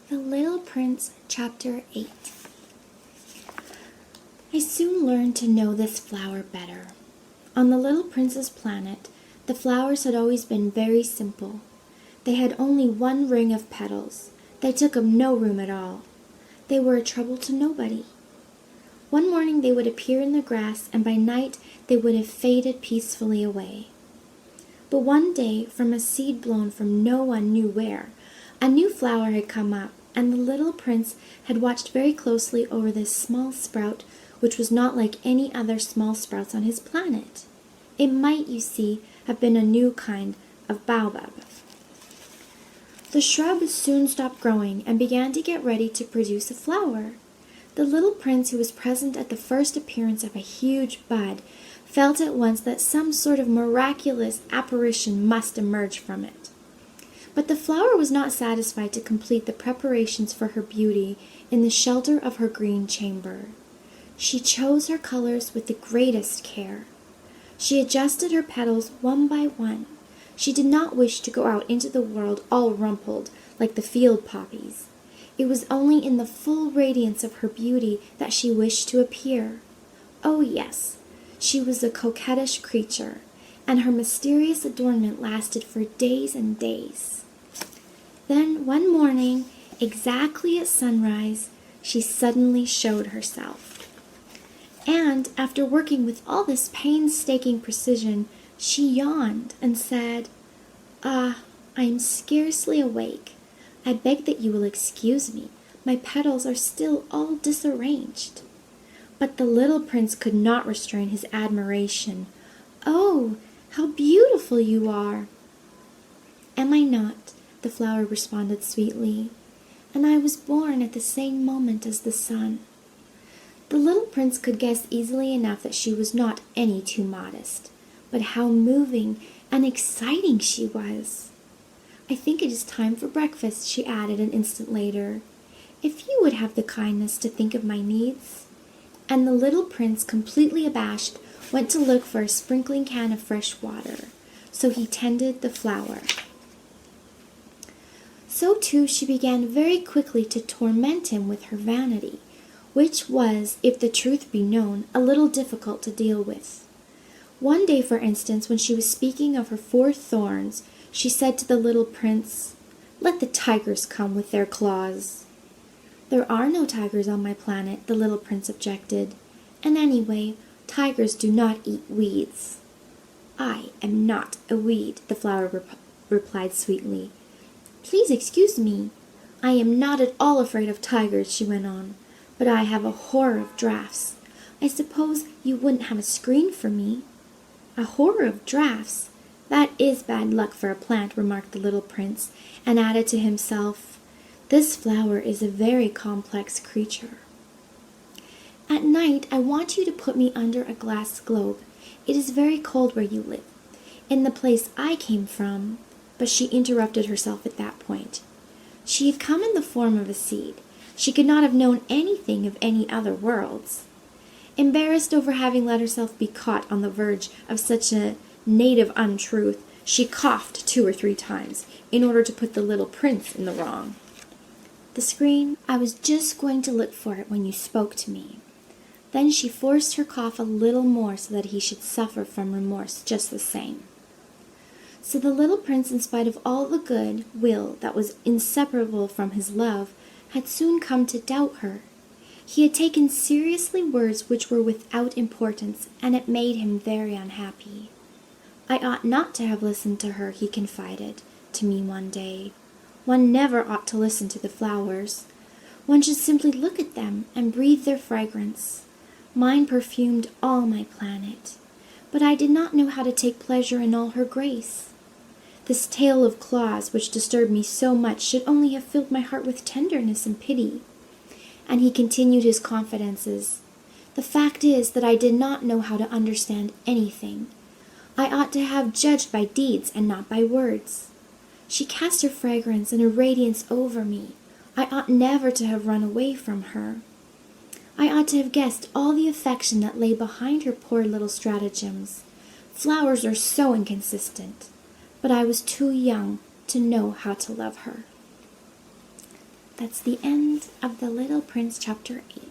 The Little Prince, Chapter 8. I soon learned to know this flower better. On the Little Prince's planet, the flowers had always been very simple. They had only one ring of petals. They took up no room at all. They were a trouble to nobody. One morning they would appear in the grass, and by night they would have faded peacefully away. But one day, from a seed blown from no one knew where, a new flower had come up, and the little prince had watched very closely over this small sprout, which was not like any other small sprouts on his planet. It might, you see, have been a new kind of baobab. The shrub soon stopped growing and began to get ready to produce a flower. The little prince, who was present at the first appearance of a huge bud, felt at once that some sort of miraculous apparition must emerge from it. But the flower was not satisfied to complete the preparations for her beauty in the shelter of her green chamber. She chose her colors with the greatest care. She adjusted her petals one by one. She did not wish to go out into the world all rumpled like the field poppies. It was only in the full radiance of her beauty that she wished to appear. Oh yes, she was a coquettish creature, and her mysterious adornment lasted for days and days. Then one morning, exactly at sunrise, she suddenly showed herself. And after working with all this painstaking precision, she yawned and said, "Ah, I am scarcely awake. I beg that you will excuse me. My petals are still all disarranged." But the little prince could not restrain his admiration. "Oh, how beautiful you are!" "Am I not?" the flower responded sweetly. "And I was born at the same moment as the sun." The little prince could guess easily enough that she was not any too modest. But how moving and exciting she was! "I think it is time for breakfast," she added an instant later. "If you would have the kindness to think of my needs." And the little prince, completely abashed, went to look for a sprinkling can of fresh water. So he tended the flower. So too she began very quickly to torment him with her vanity, which was, if the truth be known, a little difficult to deal with. One day, for instance, when she was speaking of her 4 thorns, she said to the little prince, "Let the tigers come with their claws." "There are no tigers on my planet," the little prince objected. "And anyway, tigers do not eat weeds." "I am not a weed," the flower replied sweetly. "Please excuse me. I am not at all afraid of tigers," she went on, "but I have a horror of draughts. I suppose you wouldn't have a screen for me." "A horror of draughts? That is bad luck for a plant," remarked the little prince, and added to himself, "This flower is a very complex creature." "At night I want you to put me under a glass globe. It is very cold where you live. In the place I came from—" But she interrupted herself at that point. She had come in the form of a seed. She could not have known anything of any other worlds. Embarrassed over having let herself be caught on the verge of such a native untruth, she coughed 2 or 3 times in order to put the little prince in the wrong. "The screen, I was just going to look for it when you spoke to me." Then she forced her cough a little more so that he should suffer from remorse just the same. So the little prince, in spite of all the good will that was inseparable from his love, had soon come to doubt her. He had taken seriously words which were without importance, and it made him very unhappy. "I ought not to have listened to her," he confided to me one day. "One never ought to listen to the flowers. One should simply look at them and breathe their fragrance. Mine perfumed all my planet, but I did not know how to take pleasure in all her grace. This tale of claws, which disturbed me so much, should only have filled my heart with tenderness and pity." And he continued his confidences. "The fact is that I did not know how to understand anything. I ought to have judged by deeds and not by words. She cast her fragrance and her radiance over me. I ought never to have run away from her. I ought to have guessed all the affection that lay behind her poor little stratagems. Flowers are so inconsistent. But I was too young to know how to love her." that's the end of The Little Prince, Chapter 8.